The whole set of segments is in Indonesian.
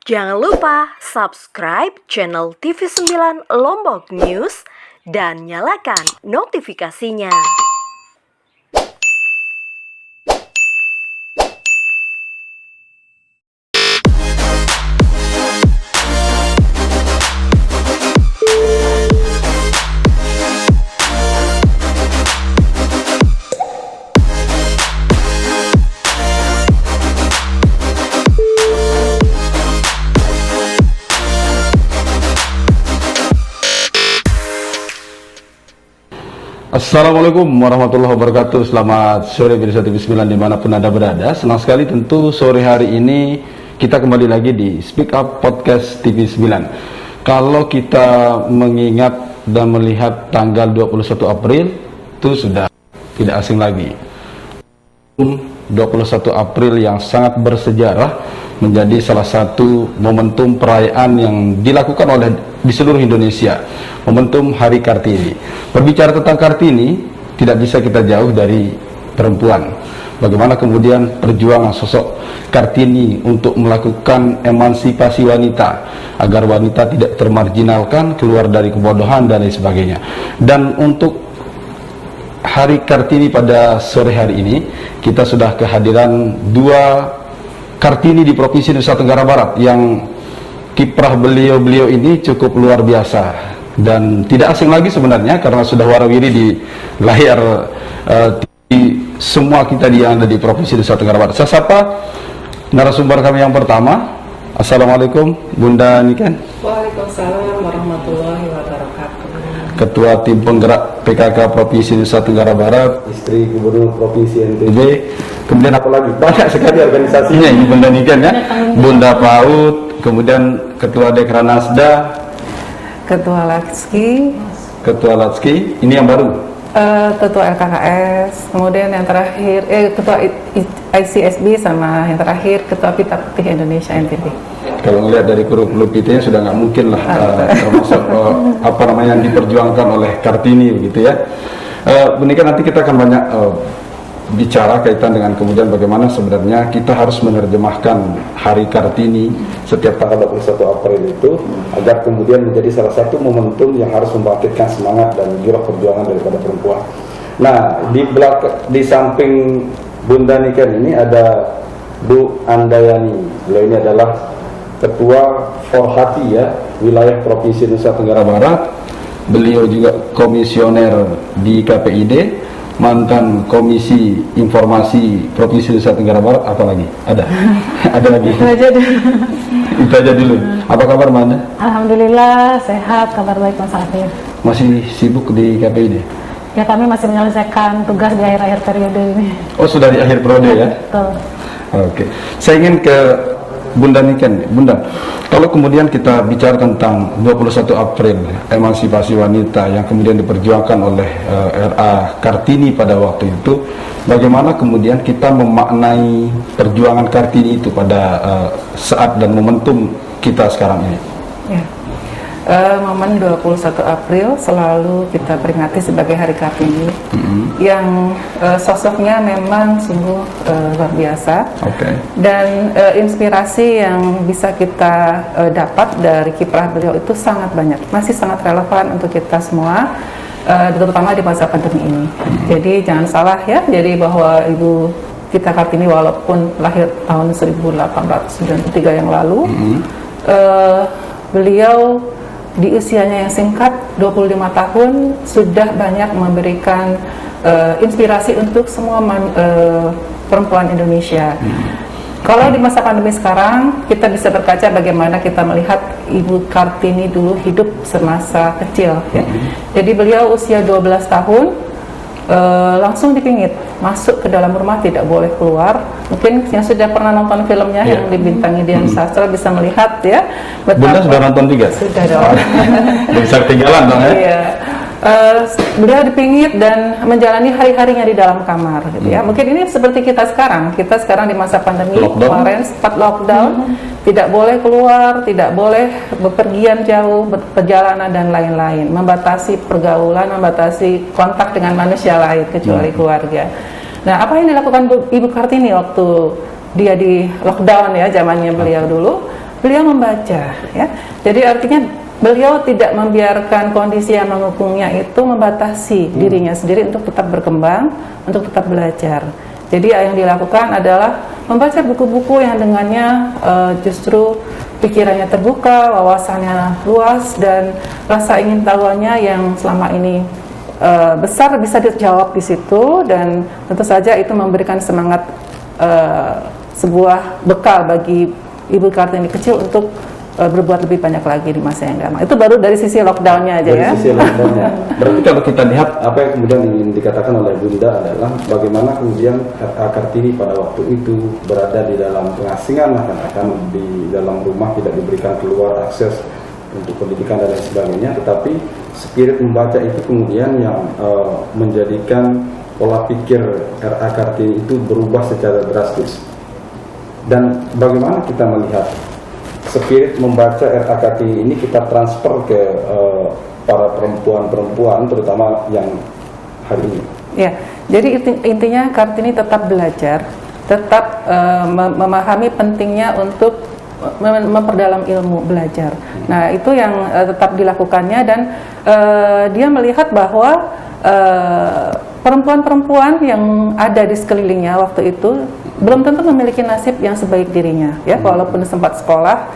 Jangan lupa subscribe channel TV9 Lombok News dan nyalakan notifikasinya. Assalamualaikum warahmatullahi wabarakatuh. Selamat sore pemirsa TV9 dimanapun Anda berada. Senang sekali tentu sore hari ini kita kembali lagi di Speak Up Podcast TV9. Kalau kita mengingat dan melihat tanggal 21 April itu sudah tidak asing lagi. 21 April yang sangat bersejarah, menjadi salah satu momentum perayaan yang dilakukan oleh di seluruh Indonesia, momentum Hari Kartini. Berbicara tentang Kartini, tidak bisa kita jauh dari perempuan. Bagaimana kemudian perjuangan sosok Kartini untuk melakukan emansipasi wanita, agar wanita tidak termarginalkan, keluar dari kebodohan dan lain sebagainya. Dan untuk Hari Kartini pada sore hari ini, kita sudah kehadiran dua Kartini di Provinsi Nusa Tenggara Barat yang kiprah beliau ini cukup luar biasa dan tidak asing lagi sebenarnya karena sudah warawiri di layar semua kita yang ada di Provinsi Nusa Tenggara Barat. Saya sapa narasumber kami yang pertama. Assalamualaikum Bunda Niken. Waalaikumsalam warahmatullahi wabarakatuh. Ketua Tim Penggerak PKK Provinsi Nusa Tenggara Barat, istri Gubernur Provinsi NTB. Kemudian apa lagi? Banyak sekali organisasinya ini Bunda Niken ya. Bunda PAUD, kemudian Ketua Dekranasda, Ketua Latski, ini yang baru. Ketua LKKS, kemudian yang terakhir Ketua ICSB, sama yang terakhir Ketua Pita Putih Indonesia NTB. Kalau melihat dari kurikulum PT-nya sudah nggak mungkin lah termasuk apa namanya yang diperjuangkan oleh Kartini begitu ya. Benih nanti kita akan banyak bicara kaitan dengan kemudian bagaimana sebenarnya kita harus menerjemahkan Hari Kartini setiap tanggal 21 April itu agar kemudian menjadi salah satu momentum yang harus membangkitkan semangat dan jiwa perjuangan daripada perempuan. Nah, di samping Bunda Niken ini ada Bu Andayani. Beliau ini adalah Ketua Forhati ya, wilayah Provinsi Nusa Tenggara Barat. Beliau juga komisioner di KPID, mantan Komisi Informasi Provinsi Nusa Tenggara Barat. Apalagi ada lagi. Itu aja dulu. Apa kabar Manda? Alhamdulillah sehat, kabar baik Mas Afif. Masih sibuk di KPID? Ya, kami masih menyelesaikan tugas di akhir-akhir periode ini. Oh, sudah di akhir periode ya? Betul. Oke. Saya ingin ke Bunda Niken. Bunda, kalau kemudian kita bicara tentang 21 April, emansipasi wanita yang kemudian diperjuangkan oleh RA Kartini pada waktu itu, bagaimana kemudian kita memaknai perjuangan Kartini itu pada saat dan momentum kita sekarang ini? Ya. Momen 21 April selalu kita peringati sebagai Hari Kartini, yang sosoknya memang sungguh luar biasa. Dan inspirasi yang bisa kita dapat dari kiprah beliau itu sangat banyak, masih sangat relevan untuk kita semua, terutama di masa pandemi ini. Jadi jangan salah ya, jadi bahwa Ibu kita Kartini walaupun lahir tahun 1893 yang lalu, beliau di usianya yang singkat 25 tahun sudah banyak memberikan inspirasi untuk semua perempuan Indonesia. Kalau di masa pandemi sekarang kita bisa berkaca bagaimana kita melihat Ibu Kartini dulu hidup semasa kecil ya. Jadi beliau usia 12 tahun langsung dipingit, masuk ke dalam rumah, tidak boleh keluar. Mungkin yang sudah pernah nonton filmnya yang dibintangi Dian Sastra bisa melihat ya. Bunda sudah nonton juga? Sudah dong. Bisa ketinggalan dong ya? Iya. Beliau dipingit dan menjalani hari-harinya di dalam kamar gitu ya. Mungkin ini seperti kita sekarang di masa pandemi kemarin sempat lockdown, tidak boleh keluar, tidak boleh bepergian jauh, perjalanan dan lain-lain, membatasi pergaulan, membatasi kontak dengan manusia lain kecuali keluarga. Nah, apa yang dilakukan Ibu Kartini waktu dia di lockdown ya, zamannya beliau dulu? beliau membaca, ya. Jadi artinya beliau tidak membiarkan kondisi yang mengepungnya itu membatasi dirinya sendiri untuk tetap berkembang, untuk tetap belajar. Jadi yang dilakukan adalah membaca buku-buku yang dengannya justru pikirannya terbuka, wawasannya luas, dan rasa ingin tahuannya yang selama ini besar bisa dijawab di situ, dan tentu saja itu memberikan semangat sebuah bekal bagi Ibu Kartini kecil untuk berbuat lebih banyak lagi di masa yang datang. Itu baru dari sisi lockdownnya aja, dari ya. sisi lockdownnya. Berarti kalau kita lihat apa yang kemudian ingin dikatakan oleh Bunda adalah bagaimana kemudian RA Kartini pada waktu itu berada di dalam pengasingan, akan di dalam rumah, tidak diberikan keluar akses untuk pendidikan dan lain sebagainya, tetapi spirit membaca itu kemudian yang menjadikan pola pikir RA Kartini itu berubah secara drastis. Dan bagaimana kita melihat spirit membaca RA Kartini ini kita transfer ke para perempuan-perempuan, terutama yang hari ini? Ya, jadi intinya Kartini tetap belajar, tetap memahami pentingnya untuk memperdalam ilmu, belajar. Nah, itu yang tetap dilakukannya, dan dia melihat bahwa perempuan-perempuan yang ada di sekelilingnya waktu itu belum tentu memiliki nasib yang sebaik dirinya, ya. Walaupun sempat sekolah,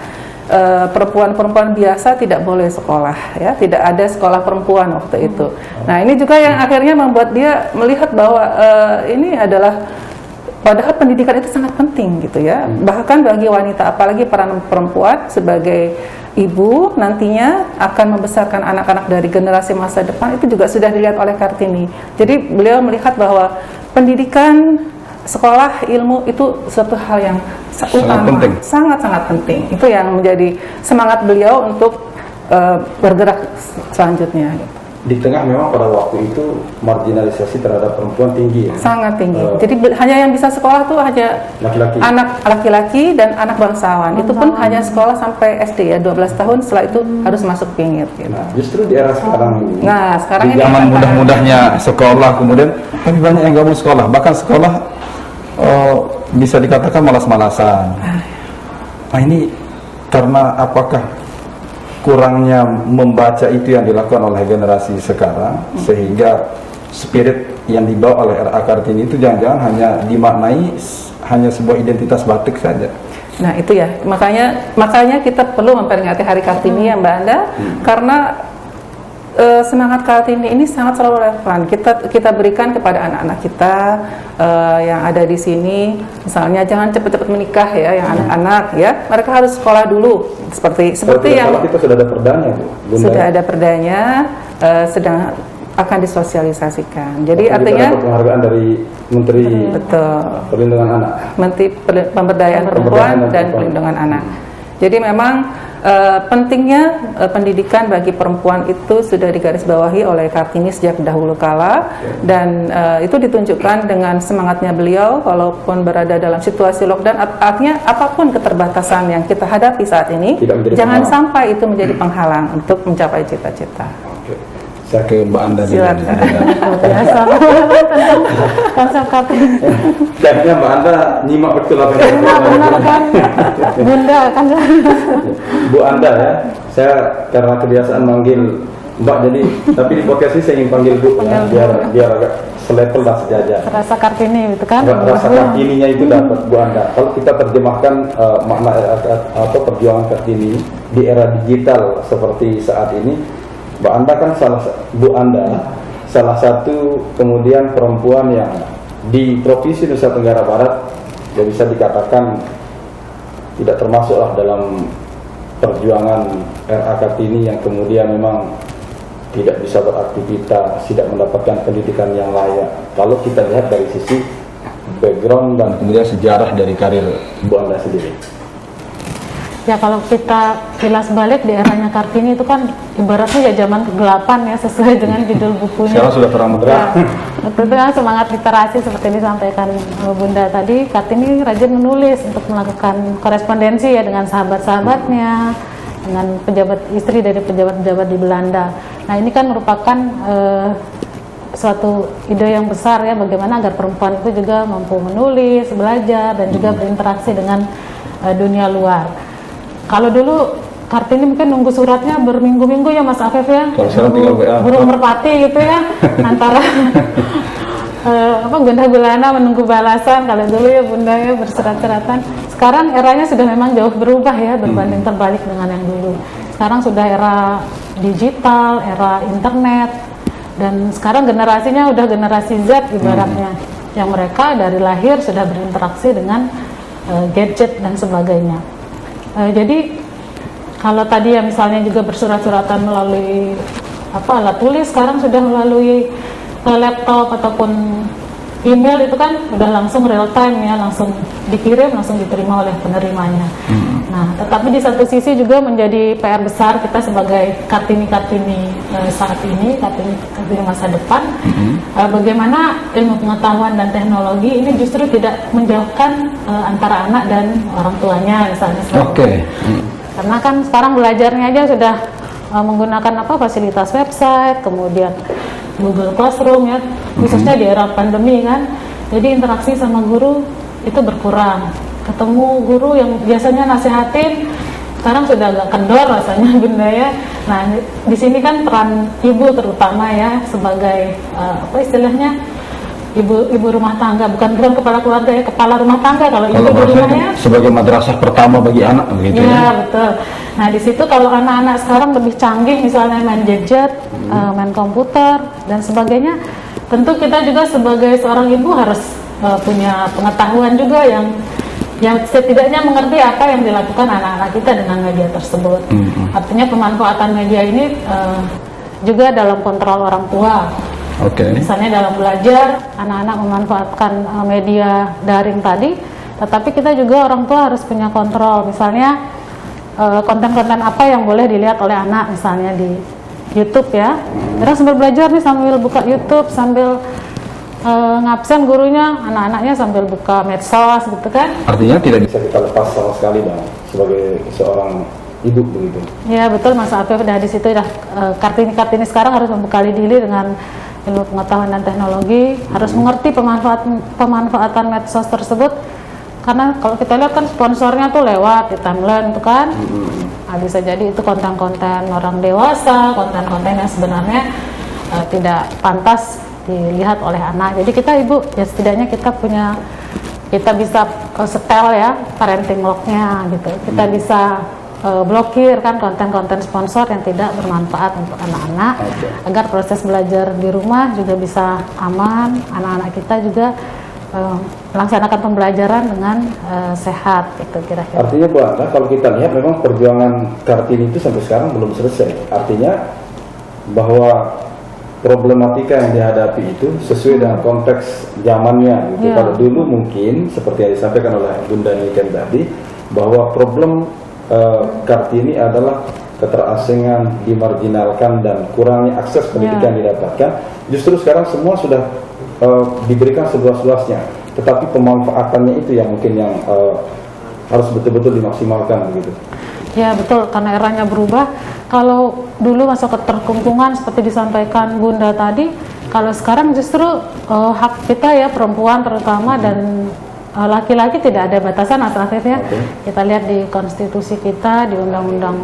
perempuan-perempuan biasa tidak boleh sekolah, ya, tidak ada sekolah perempuan waktu itu. Nah, ini juga yang akhirnya membuat dia melihat bahwa ini adalah, padahal pendidikan itu sangat penting, gitu ya. Bahkan bagi wanita, apalagi peran perempuan sebagai ibu nantinya akan membesarkan anak-anak dari generasi masa depan, itu juga sudah dilihat oleh Kartini. Jadi beliau melihat bahwa pendidikan, sekolah, ilmu itu suatu hal yang utama, sangat-sangat penting. Itu yang menjadi semangat beliau untuk bergerak selanjutnya. Di tengah memang pada waktu itu marginalisasi terhadap perempuan tinggi, ya? Sangat tinggi. Jadi hanya yang bisa sekolah tuh hanya laki-laki, anak laki-laki dan anak bangsawan. Itu pun hanya sekolah sampai SD, ya, 12 tahun. Setelah itu harus masuk pinggir, gitu. Nah, justru di era sekarang ini, Nah, sekarang di ini zaman mudah-mudahnya sekolah, kemudian tapi banyak yang nggak mau sekolah, bahkan sekolah bisa dikatakan malas-malasan. Nah, ini karena apakah kurangnya membaca itu yang dilakukan oleh generasi sekarang, sehingga spirit yang dibawa oleh RA Kartini itu jangan-jangan hanya dimaknai hanya sebuah identitas batik saja. Nah, itu ya, makanya kita perlu memperingati Hari Kartini, ya, Mbak Anda, karena semangat Kartini ini sangat selalu relevan. Kita berikan kepada anak-anak kita yang ada di sini, misalnya jangan cepat-cepat menikah, ya, yang anak-anak, ya, mereka harus sekolah dulu, seperti yang kita sudah ada perdanya, Bu. Sudah ada perdanya, sedang akan disosialisasikan. Jadi waktu artinya dapat penghargaan dari Menteri Perlindungan Anak, Menteri Pemberdayaan Perempuan dan Perlindungan Anak. Jadi memang pentingnya pendidikan bagi perempuan itu sudah digarisbawahi oleh Kartini sejak dahulu kala, dan itu ditunjukkan dengan semangatnya beliau walaupun berada dalam situasi lockdown. Artinya apapun keterbatasan yang kita hadapi saat ini, jangan sampai itu menjadi penghalang untuk mencapai cita-cita. Saya ke Mbak Anda. Silakan. Biasa tentang konsep Kartini. Jadinya Mbak Anda nyimak betul apa yang Benar kan, Bunda kan. Bu Anda, ya, saya karena kebiasaan manggil Mbak, jadi tapi di podcast ini saya ingin panggil Bu, ya, biar agak selevel dan sejajar. Rasa Kartini itu kan. Rasa Kartininya itu dapat, Bu Anda. Kalau kita terjemahkan makna atau perjuangan Kartini di era digital seperti saat ini, Mbak Anda kan salah satu kemudian perempuan yang di Provinsi Nusa Tenggara Barat yang bisa dikatakan tidak termasuklah dalam perjuangan RA Kartini yang kemudian memang tidak bisa beraktivitas, tidak mendapatkan pendidikan yang layak. Kalau kita lihat dari sisi background dan kemudian sejarah dari karir Bu Anda sendiri. Ya, kalau kita kilas balik di eranya Kartini itu kan ibaratnya ya zaman kegelapan, ya, sesuai dengan judul bukunya. Sekarang sudah terang benderang. Itu kan semangat literasi seperti ini disampaikan Bunda tadi. Kartini rajin menulis untuk melakukan korespondensi, ya, dengan sahabat-sahabatnya, dengan pejabat istri dari pejabat-pejabat di Belanda. Nah, ini kan merupakan suatu ide yang besar, ya, bagaimana agar perempuan itu juga mampu menulis, belajar, dan juga berinteraksi dengan dunia luar. Kalau dulu Kartini mungkin nunggu suratnya berminggu-minggu ya Mas Afif ya. Kalau sekarang tinggal WA. Burung merpati gitu ya. Antara gundah gulana menunggu balasan. Kalau dulu ya Bunda ya bersurat-suratan. Sekarang eranya sudah memang jauh berubah ya, berbanding terbalik dengan yang dulu. Sekarang sudah era digital, era internet, dan sekarang generasinya udah generasi Z ibaratnya, yang mereka dari lahir sudah berinteraksi dengan gadget dan sebagainya. Jadi kalau tadi ya misalnya juga bersurat-suratan melalui alat tulis, sekarang sudah melalui laptop ataupun email, itu kan udah langsung real time ya, langsung dikirim, langsung diterima oleh penerimanya. Nah, tetapi di satu sisi juga menjadi PR besar kita sebagai Kartini-Kartini saat ini, Kartini masa depan, bagaimana ilmu pengetahuan dan teknologi ini justru tidak menjauhkan antara anak dan orang tuanya misalnya. Oke. Karena kan sekarang belajarnya aja sudah menggunakan fasilitas website, kemudian Google Classroom ya, khususnya di era pandemi kan. Jadi interaksi sama guru itu berkurang. Ketemu guru yang biasanya nasihatin, sekarang sudah agak kendor rasanya Bunda ya. Nah, di sini kan peran ibu terutama ya, sebagai istilahnya ibu rumah tangga, bukan kepala keluarga ya, kepala rumah tangga kalau ibu di rumahnya sebagai madrasah pertama bagi anak begitu ya. Iya, betul. Nah, di situ kalau anak-anak sekarang lebih canggih, misalnya main gadget, main komputer dan sebagainya, tentu kita juga sebagai seorang ibu harus punya pengetahuan juga yang setidaknya mengerti apa yang dilakukan anak-anak kita dengan media tersebut. Artinya pemanfaatan media ini juga dalam kontrol orang tua. Misalnya dalam belajar, anak-anak memanfaatkan media daring tadi, tetapi kita juga orang tua harus punya kontrol. Misalnya konten-konten apa yang boleh dilihat oleh anak, misalnya di YouTube ya. Kadang sambil belajar nih, sambil buka YouTube, sambil ngabsen gurunya, anak-anaknya sambil buka medsos gitu kan. Artinya tidak bisa kita lepas sama sekali dong sebagai seorang ibu begitu. Ya betul Mas Afif, udah di situ udah Kartini sekarang harus membekali diri dengan ilmu pengetahuan dan teknologi, harus mengerti pemanfaatan medsos tersebut, karena kalau kita lihat kan sponsornya tuh lewat di timeline itu kan. Nah, bisa jadi itu konten-konten orang dewasa, konten-konten yang sebenarnya tidak pantas dilihat oleh anak. Jadi kita ibu ya setidaknya kita bisa setel ya parenting lock-nya gitu. Kita bisa blokir kan konten-konten sponsor yang tidak bermanfaat untuk anak-anak, agar proses belajar di rumah juga bisa aman, anak-anak kita juga melaksanakan pembelajaran dengan sehat gitu kira-kira. Artinya Bu Anda, kalau kita lihat memang perjuangan Kartini itu sampai sekarang belum selesai. Artinya bahwa problematika yang dihadapi itu sesuai dengan konteks zamannya gitu. Kalau dulu mungkin seperti yang disampaikan oleh Bunda Niken tadi, bahwa problem Kartini adalah keterasingan, dimarginalkan dan kurangnya akses pendidikan didapatkan. Justru sekarang semua sudah diberikan seluas-luasnya, tetapi pemanfaatannya itu yang mungkin yang harus betul-betul dimaksimalkan begitu. Ya betul, karena eranya berubah. Kalau dulu masa keterkungkungan seperti disampaikan Bunda tadi, kalau sekarang justru hak kita ya, perempuan terutama dan laki-laki tidak ada batasan asasnya. Kita lihat di konstitusi kita, di Undang-Undang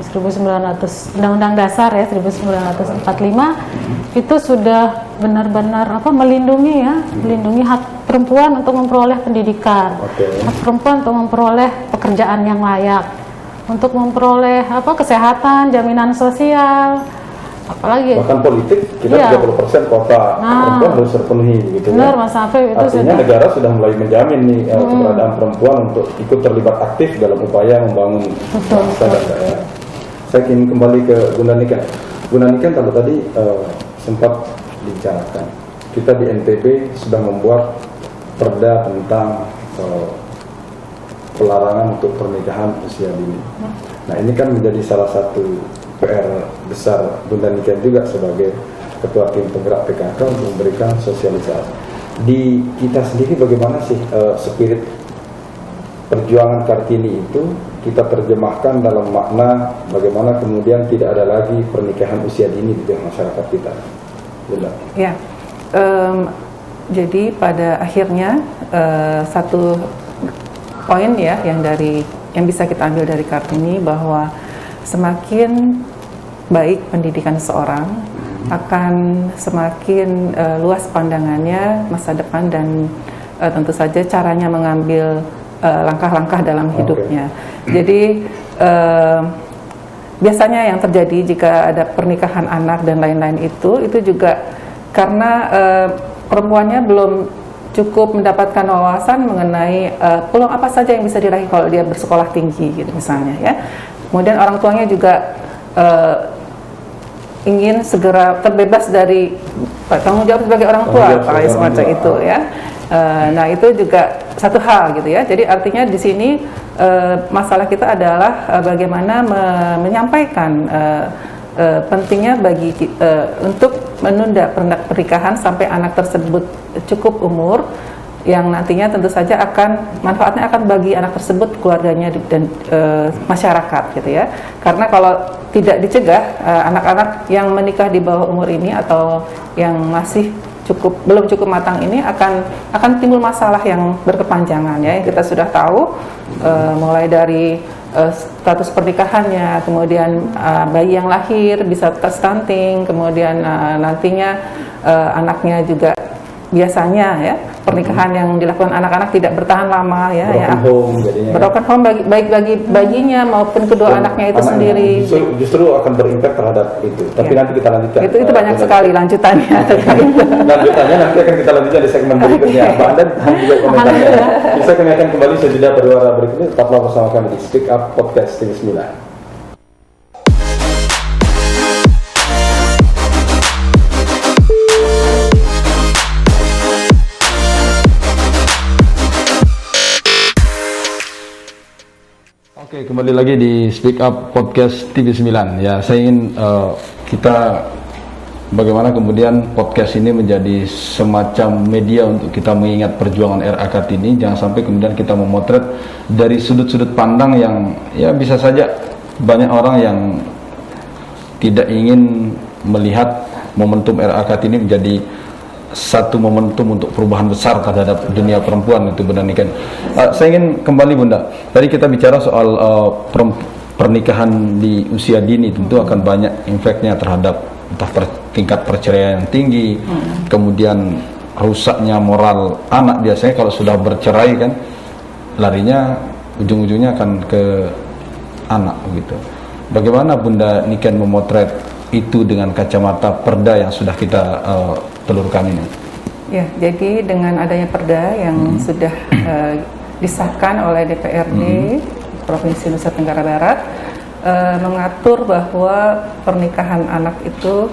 1900, Undang-Undang Dasar ya 1945, itu sudah benar-benar melindungi hak perempuan untuk memperoleh pendidikan, hak perempuan untuk memperoleh pekerjaan yang layak, untuk memperoleh kesehatan, jaminan sosial, apalagi bahkan politik kita 30% kota perempuan harus terpenuhi gitu. Benar, Mas Afif, itu artinya negara sudah mulai menjamin nih keberadaan perempuan untuk ikut terlibat aktif dalam upaya membangun bangsa dan daerah. Saya ingin kembali ke Bunda Niken. Bunda Niken kalau tadi sempat dibicarakan, kita di NTB sudah membuat perda tentang pelarangan untuk pernikahan usia dini. Nah ini kan menjadi salah satu PR besar Bunda Niken juga sebagai Ketua Tim Penggerak PKK untuk memberikan sosialisasi. Di kita sendiri bagaimana sih spirit perjuangan Kartini itu kita terjemahkan dalam makna bagaimana kemudian tidak ada lagi pernikahan usia dini di masyarakat kita. Bunda. Ya, jadi pada akhirnya satu poin ya yang dari yang bisa kita ambil dari Kartini bahwa semakin baik pendidikan seseorang akan semakin luas pandangannya masa depan dan tentu saja caranya mengambil langkah-langkah dalam hidupnya. Jadi biasanya yang terjadi jika ada pernikahan anak dan lain-lain itu juga karena perempuannya belum cukup mendapatkan wawasan mengenai peluang apa saja yang bisa diraih kalau dia bersekolah tinggi gitu misalnya ya. Kemudian orang tuanya juga ingin segera terbebas dari tanggung jawab sebagai orang tua, kayak semacam itu ya. Nah itu juga satu hal gitu ya. Jadi artinya di sini masalah kita adalah bagaimana menyampaikan pentingnya bagi untuk menunda pernikahan sampai anak tersebut cukup umur, yang nantinya tentu saja manfaatnya akan bagi anak tersebut, keluarganya dan masyarakat gitu ya. Karena kalau tidak dicegah, anak-anak yang menikah di bawah umur ini atau yang masih belum cukup matang ini akan timbul masalah yang berkepanjangan ya. Kita sudah tahu mulai dari status pernikahannya, kemudian bayi yang lahir bisa stunting, kemudian nantinya anaknya juga biasanya ya pernikahan yang dilakukan anak-anak tidak bertahan lama ya, broken home baik bagi bayinya maupun kedua anaknya itu sendiri. Justru akan berimpact terhadap itu. Tapi nanti kita lanjutkan. Itu banyak sekali lanjutannya. Lanjutannya nanti akan kita lanjutkan di segmen berikutnya. Mbak Anda tahan juga komentarnya. Bisa kami akan kembali sejenak berwara berikutnya. Tetaplah bersama kami di Speak Up Podcast TV 9. Oke, kembali lagi di Speak Up Podcast TV 9. Ya, saya ingin kita bagaimana kemudian podcast ini menjadi semacam media untuk kita mengingat perjuangan RA Kartini. Jangan sampai kemudian kita memotret dari sudut-sudut pandang yang ya bisa saja banyak orang yang tidak ingin melihat momentum RA Kartini menjadi satu momentum untuk perubahan besar terhadap dunia perempuan itu, Bunda Niken. Saya ingin kembali, Bunda. Tadi kita bicara soal pernikahan di usia dini, tentu akan banyak efeknya terhadap entah tingkat perceraian yang tinggi, kemudian rusaknya moral anak. Biasanya kalau sudah bercerai kan larinya ujung-ujungnya akan ke anak gitu. Bagaimana Bunda Niken memotret itu dengan kacamata perda yang sudah kita telurkan ini? Ya, jadi dengan adanya perda yang sudah disahkan oleh DPRD Provinsi Nusa Tenggara Barat, mengatur bahwa pernikahan anak itu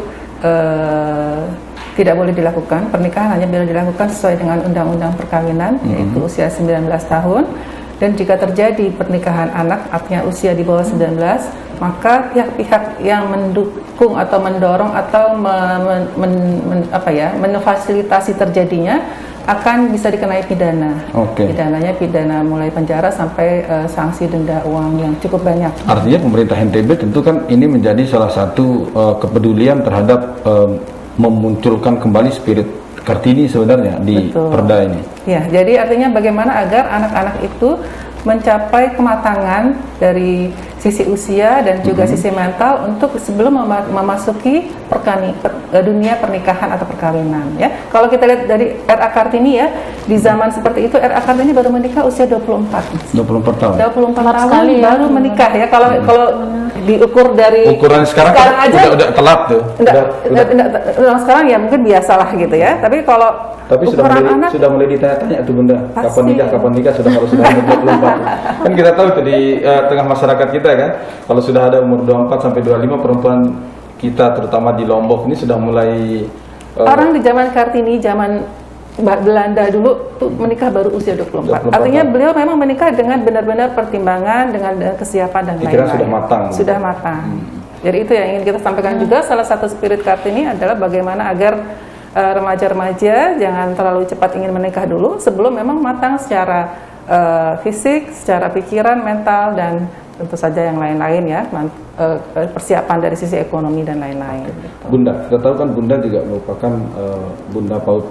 tidak boleh dilakukan. Pernikahan hanya boleh dilakukan sesuai dengan Undang-Undang Perkawinan, yaitu usia 19 tahun. Dan jika terjadi pernikahan anak, artinya usia di bawah 19, maka pihak-pihak yang mendukung atau mendorong atau memfasilitasi terjadinya akan bisa dikenai pidana. Pidananya pidana mulai penjara sampai sanksi denda uang yang cukup banyak. Artinya pemerintah NTB tentu kan ini menjadi salah satu kepedulian terhadap memunculkan kembali spirit Kartini sebenarnya di perda ini. Ya, jadi artinya bagaimana agar anak-anak itu mencapai kematangan dari sisi usia dan juga sisi mental untuk sebelum memasuki dunia pernikahan atau perkawinan ya. Kalau kita lihat dari RA Kartini ya, di zaman seperti itu RA Kartini baru menikah usia 24 tahun. 24 tahun baru menikah ya. Kalau diukur dari ukuran sekarang aja udah telat tuh. Sekarang ya mungkin biasalah gitu ya. Tapi kalau sudah mulai ditanya-tanya tuh Bunda, kapan nikah sudah 24. Kan kita tahu tuh di tengah masyarakat kita kan, kalau sudah ada umur 24 sampai 25 perempuan kita terutama di Lombok ini sudah mulai orang di zaman Kartini, zaman Belanda dulu tuh menikah baru usia 24. Artinya beliau memang menikah dengan benar-benar pertimbangan, dengan kesiapan dan lain-lain. Sudah matang. Sudah matang. Jadi itu yang ingin kita sampaikan juga. Salah satu spirit Kartini adalah bagaimana agar remaja-remaja jangan terlalu cepat ingin menikah dulu sebelum memang matang secara fisik, secara pikiran, mental, dan tentu saja yang lain-lain ya, persiapan dari sisi ekonomi dan lain-lain. Bunda, kita tahu kan Bunda juga merupakan Bunda PAUD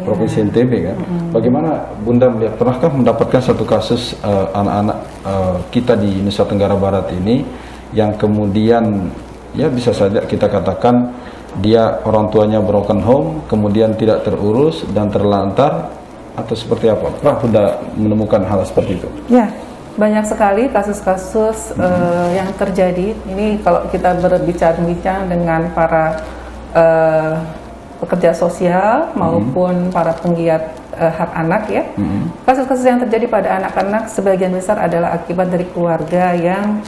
Provinsi NTB kan. Bagaimana Bunda melihat, pernahkah mendapatkan satu kasus anak-anak kita di Nusa Tenggara Barat ini yang kemudian ya bisa saja kita katakan dia orang tuanya broken home, kemudian tidak terurus dan terlantar, atau seperti apa? Pernah Bunda menemukan hal seperti itu? Ya, banyak sekali kasus-kasus yang terjadi. Ini kalau kita berbincang-bincang dengan para pekerja sosial maupun para penggiat hak anak ya, kasus-kasus yang terjadi pada anak-anak sebagian besar adalah akibat dari keluarga yang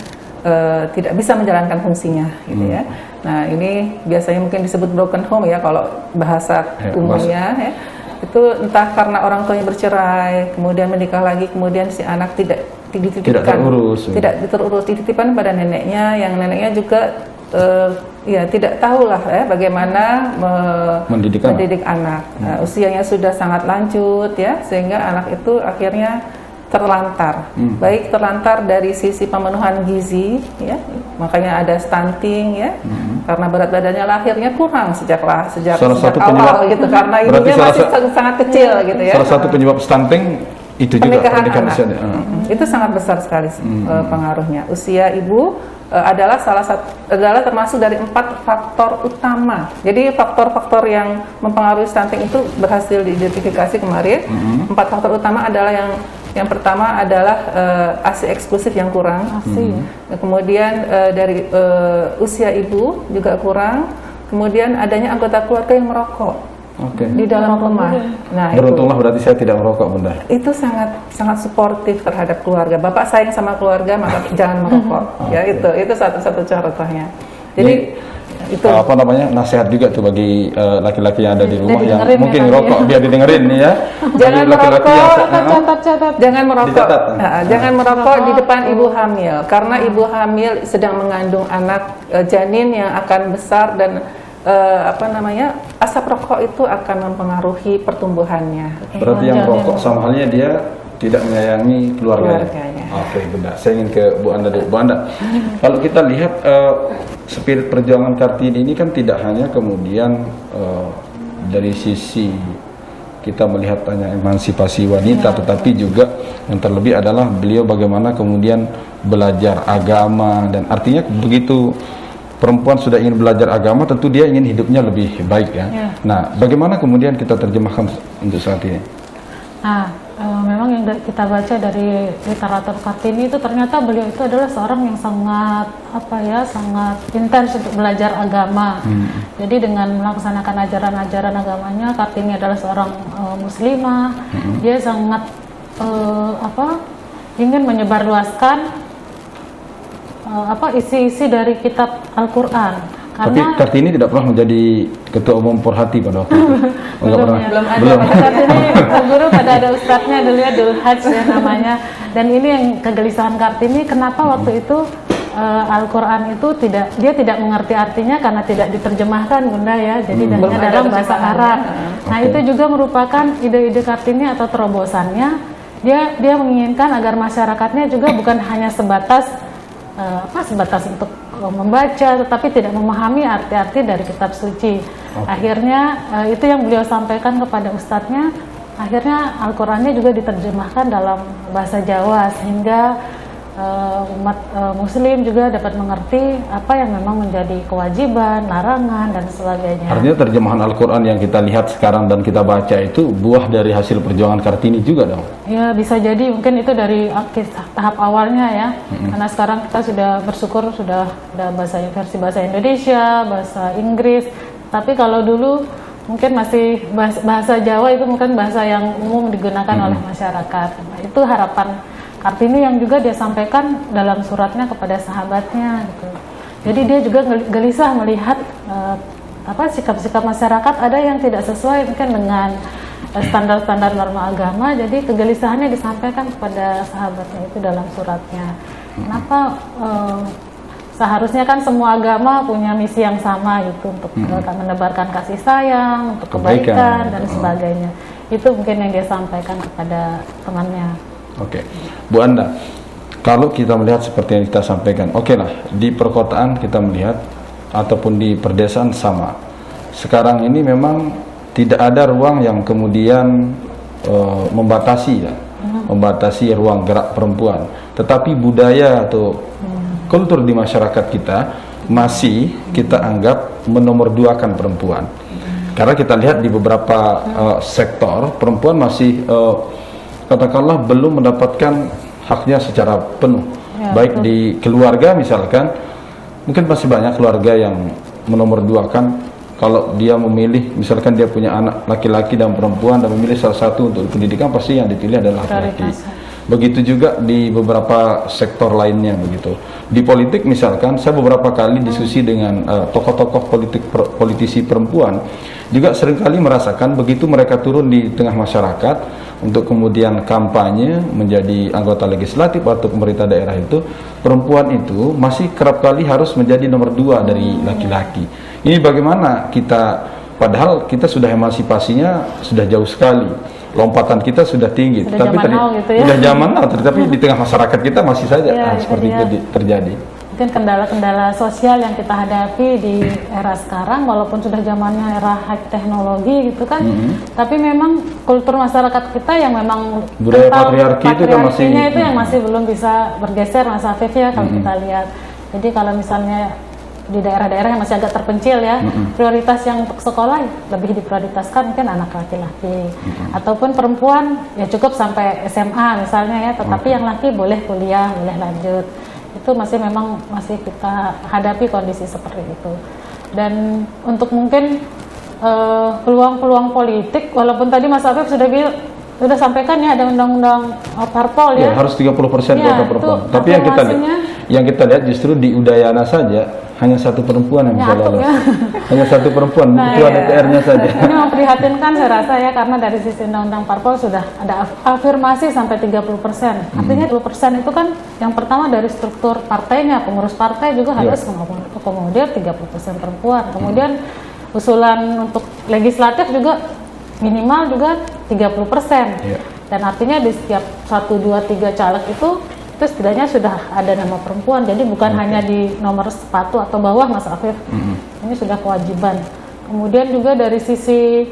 tidak bisa menjalankan fungsinya, gitu ya. Nah, ini biasanya mungkin disebut broken home ya kalau bahasa umumnya ya. Itu entah karena orang tuanya bercerai, kemudian menikah lagi, kemudian si anak tidak terurus, dititipkan pada neneknya, yang neneknya juga ya tidak tahu lah ya bagaimana mendidik anak. Usianya sudah sangat lanjut ya, sehingga anak itu akhirnya terlantar, baik terlantar dari sisi pemenuhan gizi ya, makanya ada stunting ya, karena berat badannya lahirnya kurang sejak awal gitu, karena ibunya masih sangat kecil gitu ya. Salah satu penyebab stunting itu pernikahan juga anak. Itu sangat besar sekali pengaruhnya. Usia ibu adalah termasuk dari 4 faktor utama. Jadi faktor-faktor yang mempengaruhi stunting itu berhasil diidentifikasi kemarin. 4 faktor utama adalah yang pertama adalah ASI eksklusif yang kurang. Kemudian dari usia ibu juga kurang. Kemudian adanya anggota keluarga yang merokok di dalam rumah. Nah, beruntunglah berarti saya tidak merokok, Bunda. Itu sangat suportif terhadap keluarga. Bapak sayang sama keluarga, maka jangan merokok. Ya itu satu contohnya. Jadi itu apa namanya, nasihat juga tuh bagi laki-laki yang ada di rumah yang mungkin ngerokok, biar didengerin nih ya. Jangan merokok, jangan merokok. Jangan merokok di depan ibu hamil, karena ibu hamil sedang mengandung anak janin yang akan besar dan asap rokok itu akan mempengaruhi pertumbuhannya. Berarti yang merokok sama halnya dia tidak menyayangi keluarganya. Oke, Bunda. Saya ingin ke Bu Anda dulu. Bu Anda, kalau kita lihat spirit perjuangan Kartini ini kan tidak hanya kemudian dari sisi kita melihat hanya emansipasi wanita, tetapi juga yang terlebih adalah beliau bagaimana kemudian belajar agama, dan artinya begitu perempuan sudah ingin belajar agama, tentu dia ingin hidupnya lebih baik ya. Nah, bagaimana kemudian kita terjemahkan untuk saat ini? Nah, memang yang kita baca dari literatur Kartini itu ternyata beliau itu adalah seorang yang sangat sangat intens untuk belajar agama. Jadi dengan melaksanakan ajaran-ajaran agamanya, Kartini adalah seorang muslimah. Dia sangat ingin menyebarluaskan isi-isi dari kitab Al-Quran. Tapi Kartini tidak pernah menjadi ketua umum Porhati pada waktu itu. Belum. Kartini guru pada ada ustadznya dulu ya, Dul Hajj ya namanya. Dan ini yang kegelisahan Kartini, kenapa waktu itu Al-Quran itu dia tidak mengerti artinya karena tidak diterjemahkan, Bunda ya. Jadi hanya dalam bahasa Arab. Nah, itu juga merupakan ide-ide Kartini atau terobosannya. Dia menginginkan agar masyarakatnya juga bukan hanya sebatas untuk membaca, tetapi tidak memahami arti-arti dari kitab suci. Akhirnya itu yang beliau sampaikan kepada ustadznya. Akhirnya Al-Qurannya juga diterjemahkan dalam bahasa Jawa, sehingga umat muslim juga dapat mengerti apa yang memang menjadi kewajiban, larangan, dan sebagainya. Artinya terjemahan Al-Quran yang kita lihat sekarang dan kita baca itu buah dari hasil perjuangan Kartini juga dong? Ya, bisa jadi mungkin itu dari tahap awalnya ya. Karena sekarang kita sudah bersyukur sudah ada versi bahasa Indonesia, bahasa Inggris. Tapi kalau dulu mungkin masih bahasa Jawa itu mungkin bahasa yang umum digunakan oleh masyarakat. Nah, itu harapan Kartini yang juga dia sampaikan dalam suratnya kepada sahabatnya gitu. Jadi dia juga gelisah melihat sikap-sikap masyarakat ada yang tidak sesuai mungkin dengan standar-standar norma agama. Jadi kegelisahannya disampaikan kepada sahabatnya itu dalam suratnya. Kenapa seharusnya kan semua agama punya misi yang sama gitu, untuk menebarkan kasih sayang, untuk kebaikan dan sebagainya. Itu mungkin yang dia sampaikan kepada temannya. Oke, Bu Anda, kalau kita melihat seperti yang kita sampaikan, oke lah, di perkotaan kita melihat ataupun di perdesaan sama. Sekarang ini memang tidak ada ruang yang kemudian membatasi ya, membatasi ruang gerak perempuan. Tetapi budaya atau kultur di masyarakat kita masih kita anggap menomorduakan perempuan. Karena kita lihat di beberapa sektor perempuan masih katakanlah belum mendapatkan haknya secara penuh. Ya, Baik di keluarga misalkan, mungkin masih banyak keluarga yang menomorduakan. Kalau dia memilih, misalkan dia punya anak laki-laki dan perempuan dan memilih salah satu untuk pendidikan, pasti yang dipilih adalah laki-laki. Begitu juga di beberapa sektor lainnya begitu. Di politik misalkan, saya beberapa kali diskusi dengan tokoh-tokoh politisi perempuan, juga seringkali merasakan begitu mereka turun di tengah masyarakat untuk kemudian kampanye menjadi anggota legislatif atau pemerintah daerah itu, perempuan itu masih kerap kali harus menjadi nomor 2 dari laki-laki. Ini bagaimana kita, padahal kita sudah emansipasinya sudah jauh sekali, lompatan kita sudah tinggi, sudah tapi sudah zaman now, tetapi di tengah masyarakat kita masih saja seperti itu terjadi. Mungkin kendala-kendala sosial yang kita hadapi di era sekarang, walaupun sudah zamannya era high teknologi gitu kan, tapi memang kultur masyarakat kita yang memang budaya patriarki itu kan masih belum bisa bergeser, Mas Afif ya, kalau kita lihat. Jadi kalau misalnya di daerah-daerah yang masih agak terpencil ya, prioritas yang untuk sekolah lebih diprioritaskan mungkin anak laki-laki, ataupun perempuan ya cukup sampai SMA misalnya ya, tetapi yang laki boleh kuliah, boleh lanjut. Itu memang masih kita hadapi kondisi seperti itu. Dan untuk mungkin peluang-peluang politik, walaupun tadi Mas Afif sudah sampaikan ya, ada undang-undang parpol ya, harus 30% kuota perempuan. Tapi yang kita lihat justru di Udayana saja hanya satu perempuan yang bisa lolos. Hanya satu perempuan, ketua DPR-nya saja. Ini memprihatinkan saya rasa ya, karena dari sisi undang-undang parpol sudah ada afirmasi sampai 30%. Artinya 30% itu kan yang pertama dari struktur partainya, pengurus partai juga harus mengakomodir 30% perempuan. Kemudian usulan untuk legislatif juga minimal juga 30%. Dan artinya di setiap 1, 2, 3 caleg itu setidaknya sudah ada nama perempuan. Jadi bukan hanya di nomor sepatu atau bawah, Mas Afif. Ini sudah kewajiban. Kemudian juga dari sisi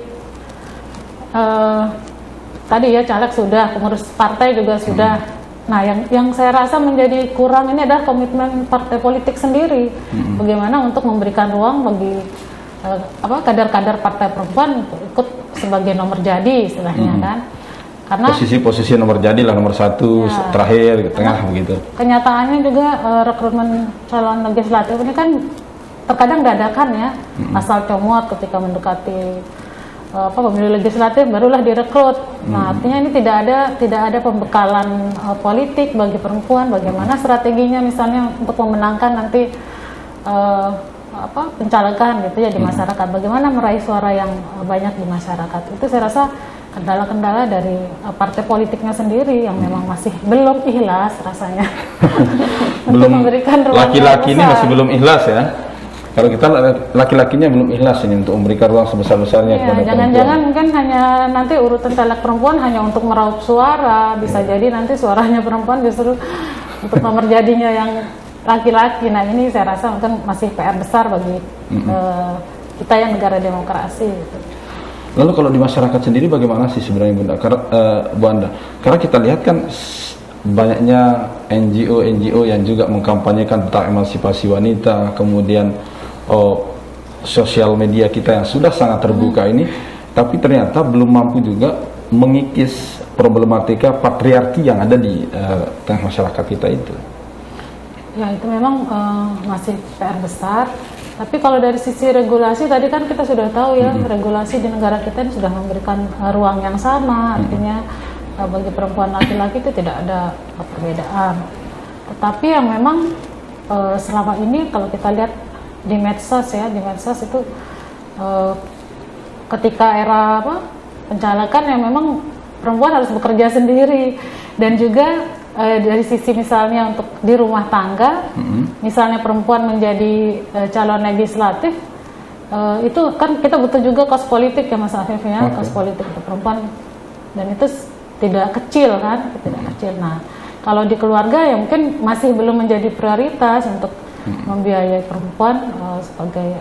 tadi ya, caleg sudah, pengurus partai juga sudah. Nah, yang saya rasa menjadi kurang ini adalah komitmen partai politik sendiri. Bagaimana untuk memberikan ruang bagi kader-kader partai perempuan untuk ikut sebagai nomor jadi istilahnya kan. Karena posisi nomor jadi lah, nomor 1 terakhir ke tengah begitu. Kenyataannya juga rekrutmen calon legislatif ini kan terkadang dadakan ya, asal comot ketika mendekati pemilu legislatif barulah direkrut. Nah, artinya ini tidak ada pembekalan politik bagi perempuan, bagaimana strateginya misalnya untuk memenangkan nanti pencalekan gitu ya di masyarakat, bagaimana meraih suara yang banyak di masyarakat. Itu saya rasa kendala-kendala dari partai politiknya sendiri yang memang masih belum ikhlas rasanya untuk memberikan ruang. Laki-laki ini masih belum ikhlas ya. Kalau kita laki-lakinya belum ikhlas ini untuk memberikan ruang sebesar-besarnya kepada perempuan. Jangan-jangan mungkin hanya nanti urutan caleg perempuan hanya untuk meraup suara, bisa jadi nanti suaranya perempuan justru untuk nomor jadinya yang laki-laki. Nah, ini saya rasa mungkin masih PR besar bagi kita yang negara demokrasi gitu. Lalu kalau di masyarakat sendiri bagaimana sih sebenarnya Bu Anda? Karena kita lihat kan banyaknya NGO yang juga mengkampanyekan tentang emansipasi wanita, kemudian sosial media kita yang sudah sangat terbuka ini, tapi ternyata belum mampu juga mengikis problematika patriarki yang ada di tengah masyarakat kita itu. Ya, itu memang masih PR besar. Tapi kalau dari sisi regulasi tadi kan kita sudah tahu ya, regulasi di negara kita ini sudah memberikan ruang yang sama, artinya bagi perempuan laki-laki itu tidak ada perbedaan. Tetapi yang memang selama ini kalau kita lihat di medsos ya, di medsos itu ketika era pencalekan yang memang perempuan harus bekerja sendiri, dan juga dari sisi misalnya untuk di rumah tangga, misalnya perempuan menjadi calon legislatif, itu kan kita butuh juga kos politik ya Mas Afif ya, kos politik untuk perempuan, dan itu tidak kecil kan, tidak kecil. Nah, kalau di keluarga ya mungkin masih belum menjadi prioritas untuk membiayai perempuan sebagai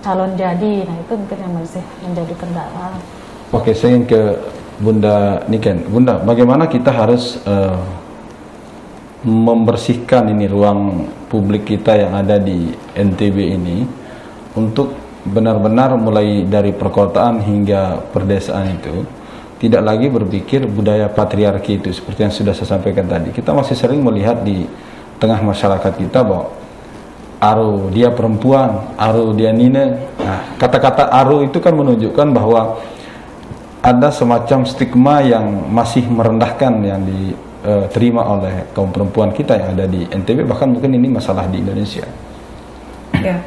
calon jadi. Nah itu mungkin yang masih menjadi kendala. Oke, saya ingin ke Bunda Niken. Bunda, bagaimana kita harus membersihkan ini ruang publik kita yang ada di NTB ini untuk benar-benar mulai dari perkotaan hingga perdesaan itu tidak lagi berpikir budaya patriarki itu seperti yang sudah saya sampaikan tadi. Kita masih sering melihat di tengah masyarakat kita bahwa Aru dia perempuan, Aru dia Nina. Nah, kata-kata Aru itu kan menunjukkan bahwa ada semacam stigma yang masih merendahkan yang diterima oleh kaum perempuan kita yang ada di NTB, bahkan mungkin ini masalah di Indonesia. Ya,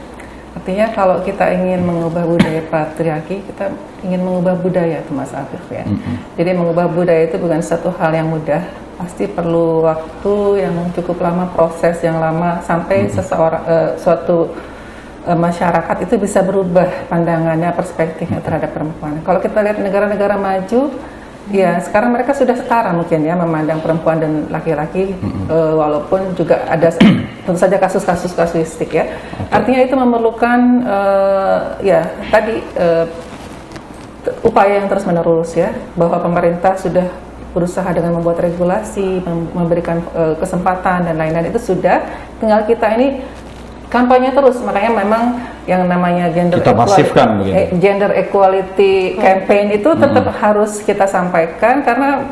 artinya kalau kita ingin mengubah budaya patriarki, kita ingin mengubah budaya, Mas Afif ya. Jadi mengubah budaya itu bukan satu hal yang mudah, pasti perlu waktu yang cukup lama, proses yang lama sampai suatu masyarakat itu bisa berubah pandangannya, perspektifnya terhadap perempuan. Kalau kita lihat negara-negara maju, ya sekarang mereka sudah setara mungkin ya memandang perempuan dan laki-laki, walaupun juga ada tentu saja kasus-kasus kasuistik ya. Artinya itu memerlukan ya tadi upaya yang terus-menerus ya, bahwa pemerintah sudah berusaha dengan membuat regulasi, memberikan kesempatan dan lain-lain, itu sudah, tinggal kita ini kampanye terus. Makanya memang yang namanya gender equality campaign itu tetap harus kita sampaikan, karena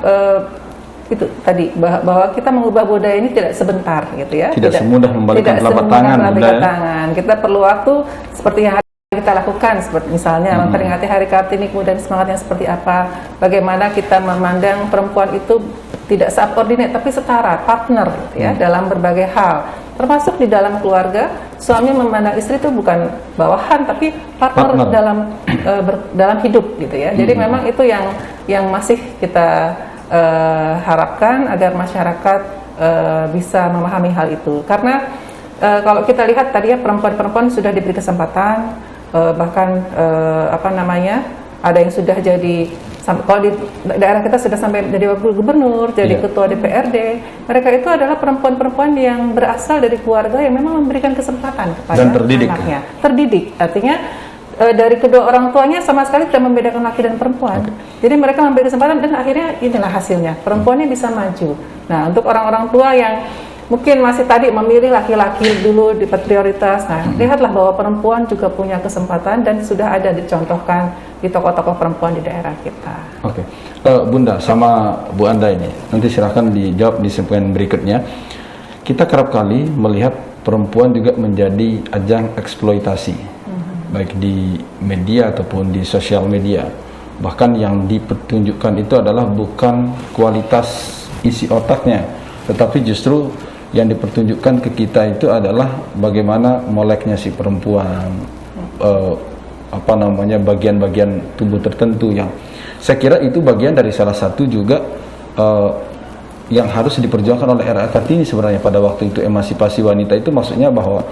itu tadi bahwa kita mengubah budaya ini tidak sebentar gitu ya, tidak semudah membalikkan telapak tangan. Kita perlu waktu seperti yang kita lakukan, seperti misalnya memperingati Hari Kartini, kemudian semangatnya seperti apa, bagaimana kita memandang perempuan itu tidak subordinate tapi setara, partner ya dalam berbagai hal, termasuk di dalam keluarga. Suami memandang istri itu bukan bawahan tapi partner. dalam hidup gitu ya. Jadi memang itu yang masih kita harapkan agar masyarakat bisa memahami hal itu, karena kalau kita lihat tadi ya, perempuan-perempuan sudah diberi kesempatan, bahkan ada yang sudah jadi, kalau di daerah kita sudah sampai jadi wakil gubernur, jadi ketua DPRD. Mereka itu adalah perempuan-perempuan yang berasal dari keluarga yang memang memberikan kesempatan kepada dan terdidik. anaknya. Terdidik, artinya dari kedua orang tuanya sama sekali tidak membedakan laki dan perempuan. Jadi mereka memberi kesempatan dan akhirnya inilah hasilnya, perempuannya bisa maju. Nah, untuk orang-orang tua yang mungkin masih tadi memilih laki-laki dulu di prioritas, nah lihatlah bahwa perempuan juga punya kesempatan dan sudah ada dicontohkan di tokoh-tokoh perempuan di daerah kita. Oke, Bunda sama Bu Anda ini, nanti silahkan dijawab di segmen berikutnya. Kita kerap kali melihat perempuan juga menjadi ajang eksploitasi, baik di media ataupun di sosial media. Bahkan yang dipertunjukkan itu adalah bukan kualitas isi otaknya, tetapi justru yang dipertunjukkan ke kita itu adalah bagaimana moleknya si perempuan, bagian-bagian tubuh tertentu, yang saya kira itu bagian dari salah satu juga yang harus diperjuangkan oleh era Kartini sebenarnya pada waktu itu. Emansipasi wanita itu maksudnya bahwa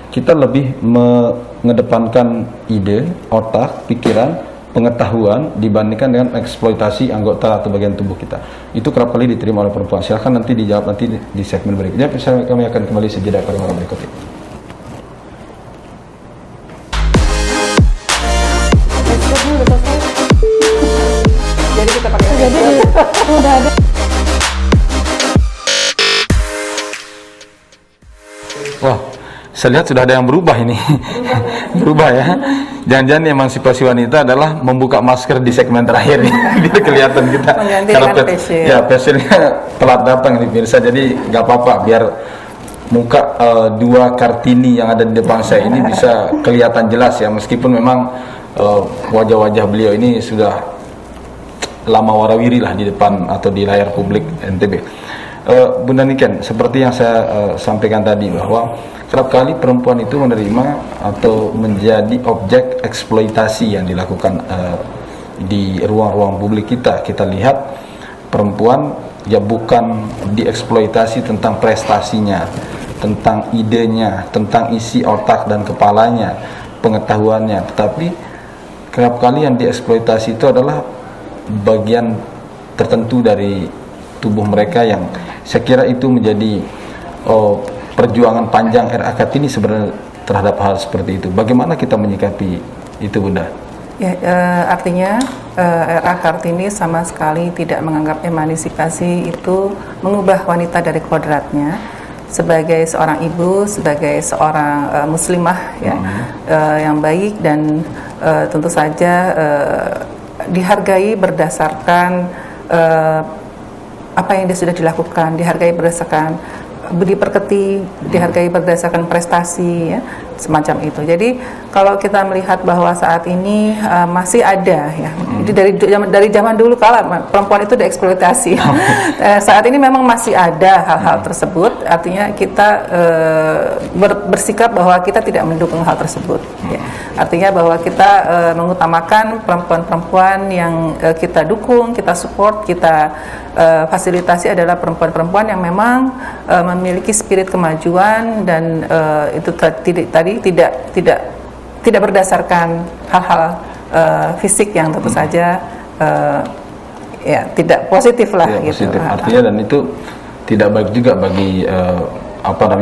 kita lebih mengedepankan ide, otak, pikiran, pengetahuan dibandingkan dengan eksploitasi anggota atau bagian tubuh kita. Itu kerap kali diterima oleh perempuan. Silahkan nanti dijawab nanti di segmen berikutnya. Kami akan kembali sejenak pada malam berikut ini. Jadi kita pakai Udah ada. Wah, saya lihat sudah ada yang berubah ini. Berubah ya. Jangan-jangan emansipasi wanita adalah membuka masker di segmen terakhir nih. Biar kelihatan kita. Karena facialnya telat datang nih pemirsa, jadi nggak apa-apa, biar muka dua Kartini yang ada di depan saya ini bisa kelihatan jelas ya, meskipun memang wajah-wajah beliau ini sudah lama warawiri lah di depan atau di layar publik NTB. Bunda Niken, seperti yang saya sampaikan tadi bahwa kerap kali perempuan itu menerima atau menjadi objek eksploitasi yang dilakukan di ruang-ruang publik kita. Kita lihat perempuan ya bukan dieksploitasi tentang prestasinya, tentang idenya, tentang isi otak dan kepalanya, pengetahuannya, tetapi kerap kali yang dieksploitasi itu adalah bagian tertentu dari tubuh mereka, yang saya kira itu menjadi perjuangan panjang RA Kartini sebenarnya terhadap hal seperti itu. Bagaimana kita menyikapi itu, Bunda? Ya, artinya RA Kartini sama sekali tidak menganggap emansipasi itu mengubah wanita dari kodratnya sebagai seorang ibu, sebagai seorang muslimah ya, yang baik dan tentu saja dihargai berdasarkan apa yang dia sudah dilakukan, dihargai berdasarkan budi pekerti, dihargai berdasarkan prestasi ya, semacam itu. Jadi kalau kita melihat bahwa saat ini masih ada ya, jadi dari zaman dulu kala perempuan itu dieksploitasi. Saat ini memang masih ada hal-hal tersebut, artinya kita bersikap bahwa kita tidak mendukung hal tersebut ya. Artinya bahwa kita mengutamakan perempuan-perempuan yang kita dukung, kita support, kita fasilitasi adalah perempuan-perempuan yang memang memiliki spirit kemajuan dan itu tadi tidak berdasarkan hal-hal fisik yang tentu saja ya tidak positif lah ya, gitu. Positif. Artinya dan itu tidak baik juga bagi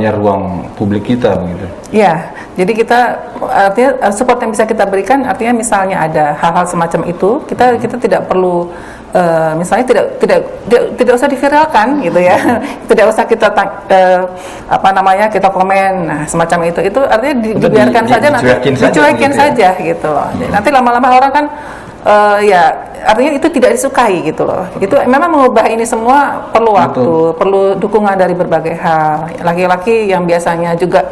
ruang publik kita begitu. Ya, jadi kita artinya support yang bisa kita berikan artinya misalnya ada hal-hal semacam itu kita tidak perlu misalnya tidak usah diviralkan gitu ya, tidak usah kita kita komen, nah semacam itu artinya dibiarkan saja, nanti dicuekin saja gitu loh. Nanti lama-lama orang kan ya artinya itu tidak disukai gitu loh. Itu memang mengubah ini semua perlu waktu, perlu dukungan dari berbagai hal. Laki-laki yang biasanya juga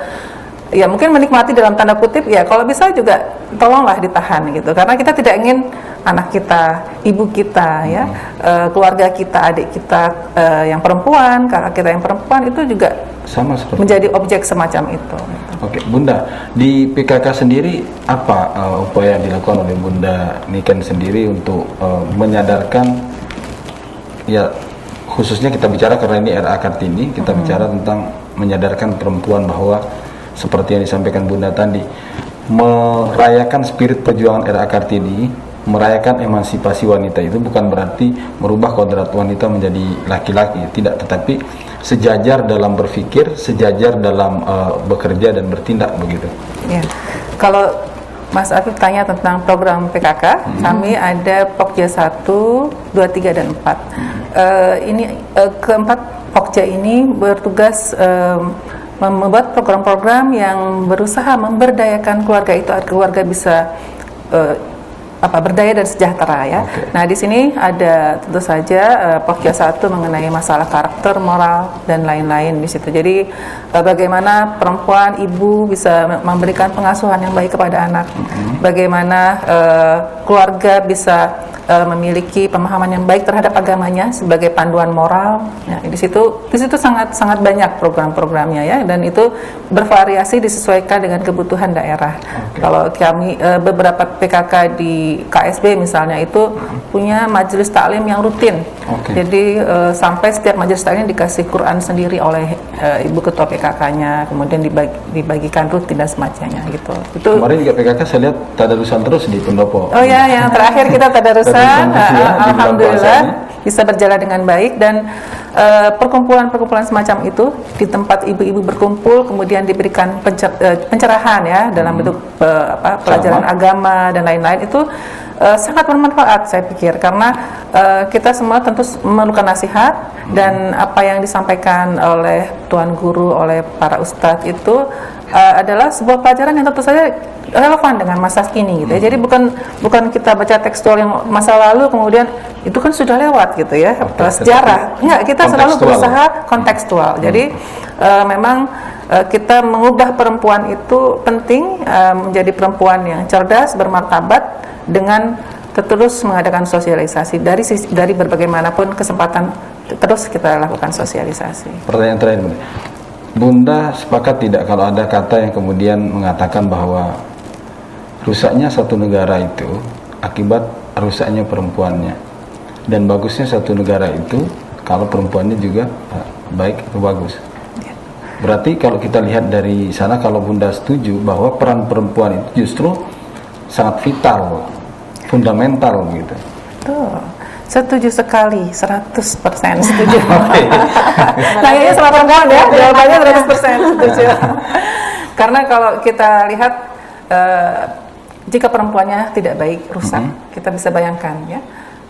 ya mungkin menikmati dalam tanda kutip ya, kalau bisa juga tolonglah ditahan gitu, karena kita tidak ingin anak kita, ibu kita ya, keluarga kita, adik kita yang perempuan, kakak kita yang perempuan itu juga sama seperti menjadi objek semacam itu. Oke, Bunda, di PKK sendiri apa upaya yang dilakukan oleh Bunda Niken sendiri untuk menyadarkan ya, khususnya kita bicara karena ini RA Kartini, kita bicara tentang menyadarkan perempuan bahwa seperti yang disampaikan Bunda tadi, merayakan spirit perjuangan RA Kartini, merayakan emansipasi wanita itu bukan berarti merubah kodrat wanita menjadi laki-laki, tidak, tetapi sejajar dalam berpikir, sejajar dalam bekerja dan bertindak begitu. Ya, kalau Mas Afif tanya tentang program PKK, kami ada Pokja 1, 2, 3, dan 4. Keempat Pokja ini bertugas membuat program-program yang berusaha memberdayakan keluarga itu agar keluarga bisa berdaya dan sejahtera ya. Okay. Nah, di sini ada tentu saja Pokja 1 mengenai masalah karakter, moral dan lain-lain di situ. Jadi bagaimana perempuan, ibu bisa memberikan pengasuhan yang baik kepada anak. Bagaimana keluarga bisa memiliki pemahaman yang baik terhadap agamanya sebagai panduan moral. Ya, di situ sangat banyak program-programnya ya, dan itu bervariasi disesuaikan dengan kebutuhan daerah. Okay. Kalau kami beberapa PKK di KSB misalnya itu punya majelis taklim yang rutin. Okay. Jadi sampai setiap majelis taklim dikasih Quran sendiri oleh ibu ketua PKK-nya, kemudian dibagikan rutin dan semacamnya gitu. Itu kemarin juga PKK saya lihat tadarusan terus di pendopo. Oh ya, yang terakhir kita tadarusan. Alhamdulillah bisa berjalan dengan baik, dan perkumpulan-perkumpulan semacam itu di tempat ibu-ibu berkumpul kemudian diberikan pencerahan ya dalam bentuk pelajaran agama dan lain-lain, itu sangat bermanfaat saya pikir, karena kita semua tentu memerlukan nasihat, dan apa yang disampaikan oleh tuan guru, oleh para ustadz itu adalah sebuah pelajaran yang tentu saja relevan dengan masa kini gitu ya. Jadi bukan kita baca tekstual yang masa lalu kemudian itu kan sudah lewat gitu ya, sejarah. Enggak, kita selalu berusaha kontekstual. Jadi memang kita mengubah perempuan itu penting, menjadi perempuan yang cerdas, bermartabat, dengan terus mengadakan sosialisasi dari berbagai manapun kesempatan, terus kita lakukan sosialisasi. Pertanyaan terakhir, Bunda sepakat tidak kalau ada kata yang kemudian mengatakan bahwa rusaknya satu negara itu akibat rusaknya perempuannya, dan bagusnya satu negara itu kalau perempuannya juga baik atau bagus? Berarti kalau kita lihat dari sana, kalau Bunda setuju bahwa peran perempuan itu justru sangat vital, fundamental gitu. Tuh, setuju sekali, 100% setuju. Kayaknya 80 ya, jawabannya 100% setuju. Karena kalau kita lihat jika perempuannya tidak baik, rusak, kita bisa bayangkan ya.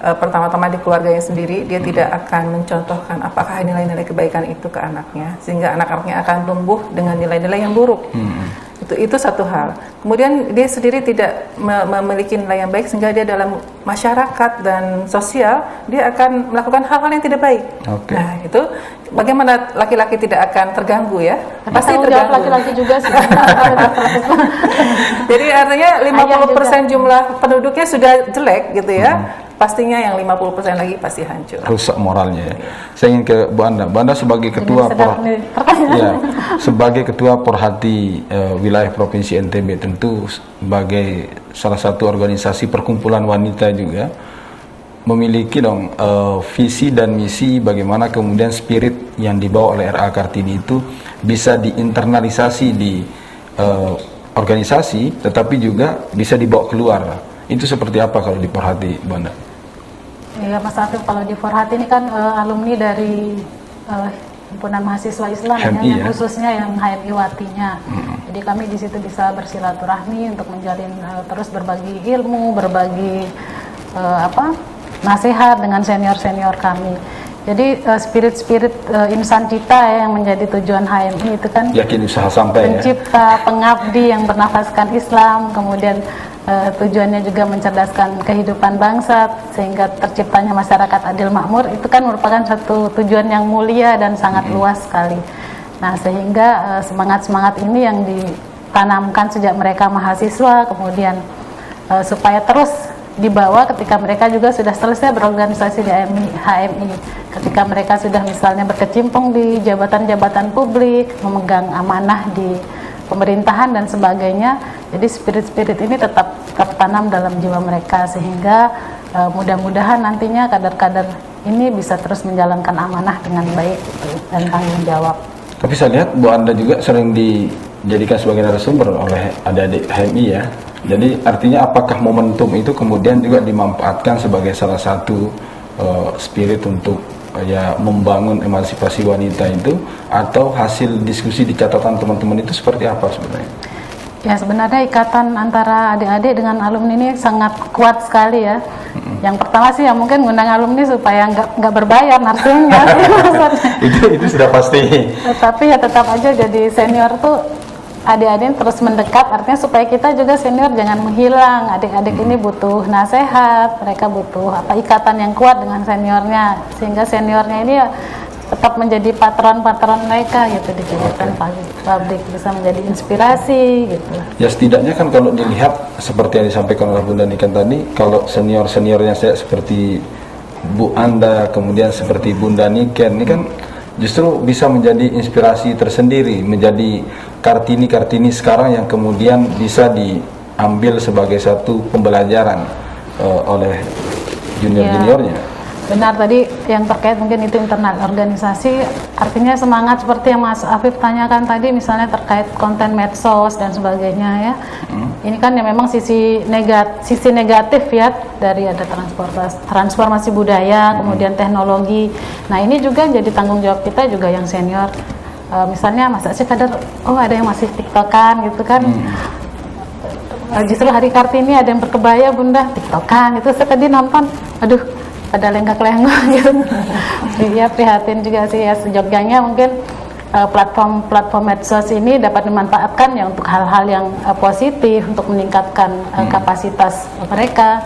Pertama-tama di keluarganya sendiri, dia tidak akan mencontohkan apakah nilai-nilai kebaikan itu ke anaknya, sehingga anak-anaknya akan tumbuh dengan nilai-nilai yang buruk. Itu satu hal. Kemudian dia sendiri tidak memiliki nilai yang baik, sehingga dia dalam masyarakat dan sosial dia akan melakukan hal-hal yang tidak baik. Nah, itu bagaimana laki-laki tidak akan terganggu ya? Pasti terganggu. Laki-laki juga sih. Jadi artinya 50% jumlah penduduknya sudah jelek gitu ya. Pastinya yang 50% lagi pasti hancur. Rusak moralnya ya. Saya ingin ke Bu Anda. Bu Anda sebagai ketua sebagai ketua Porhati wilayah Provinsi NTB, tentu sebagai salah satu organisasi perkumpulan wanita juga memiliki dong visi dan misi bagaimana kemudian spirit yang dibawa oleh RA Kartini itu bisa diinternalisasi di organisasi, tetapi juga bisa dibawa keluar. Itu seperti apa kalau di Porhati, Bu Anda? Ya Mas Afif, kalau di Porhati ini kan alumni dari himpunan mahasiswa Islam HMI, yang khususnya yang HMI Watinya. Jadi kami di situ bisa bersilaturahmi untuk menjalin terus berbagi ilmu, berbagi nasihat dengan senior-senior kami. Jadi spirit-spirit insan cita yang menjadi tujuan HMI itu kan yakin usaha sampai pencipta, pengabdi yang bernafaskan Islam, kemudian tujuannya juga mencerdaskan kehidupan bangsa sehingga terciptanya masyarakat adil makmur. Itu kan merupakan satu tujuan yang mulia dan sangat luas sekali. Nah, sehingga semangat-semangat ini yang ditanamkan sejak mereka mahasiswa, kemudian supaya terus dibawa ketika mereka juga sudah selesai berorganisasi di HMI, ketika mereka sudah misalnya berkecimpung di jabatan-jabatan publik, memegang amanah di pemerintahan dan sebagainya. Jadi spirit-spirit ini tetap tertanam dalam jiwa mereka, sehingga mudah-mudahan nantinya kader-kader ini bisa terus menjalankan amanah dengan baik dan tanggung jawab. Tapi saya lihat Bu Anda juga sering dijadikan sebagai narasumber oleh adik-adik HMI ya. Jadi artinya apakah momentum itu kemudian juga dimanfaatkan sebagai salah satu spirit untuk ya membangun emansipasi wanita itu, atau hasil diskusi di catatan teman-teman itu seperti apa sebenarnya? Ya, sebenarnya ikatan antara adik-adik dengan alumni ini sangat kuat sekali ya. Yang pertama sih ya mungkin ngundang alumni supaya nggak berbayar narsinya. itu sudah pasti. Tapi ya tetap aja jadi senior tuh adik-adik terus mendekat, artinya supaya kita juga senior jangan menghilang. Adik-adik ini butuh nasihat, mereka butuh ikatan yang kuat dengan seniornya, sehingga seniornya ini ya tetap menjadi patron-patron mereka gitu di kegiatan publik, bisa menjadi inspirasi gitu. Ya setidaknya kan kalau dilihat seperti yang disampaikan oleh Bunda Niken tadi, kalau senior-seniornya saya seperti Bu Anda, kemudian seperti Bunda Niken, ini kan justru bisa menjadi inspirasi tersendiri, menjadi Kartini sekarang yang kemudian bisa diambil sebagai satu pembelajaran oleh junior-juniornya. Benar, tadi yang terkait mungkin itu internal organisasi, artinya semangat seperti yang Mas Afif tanyakan tadi, misalnya terkait konten medsos dan sebagainya ya. Ini kan ya memang sisi negatif ya, dari ada transformasi budaya, kemudian teknologi. Nah ini juga jadi tanggung jawab kita juga yang senior. Misalnya Mas Aceh kadar, ada yang masih tiktokan gitu kan. Justru hari Kartini ada yang berkebaya Bunda, tiktokan gitu. Saya tadi nonton, aduh pada lenggak-lenggok gitu. Iya, prihatin juga sih ya. Sejogjanya mungkin platform medsos ini dapat dimanfaatkan ya untuk hal-hal yang positif, untuk meningkatkan kapasitas mereka.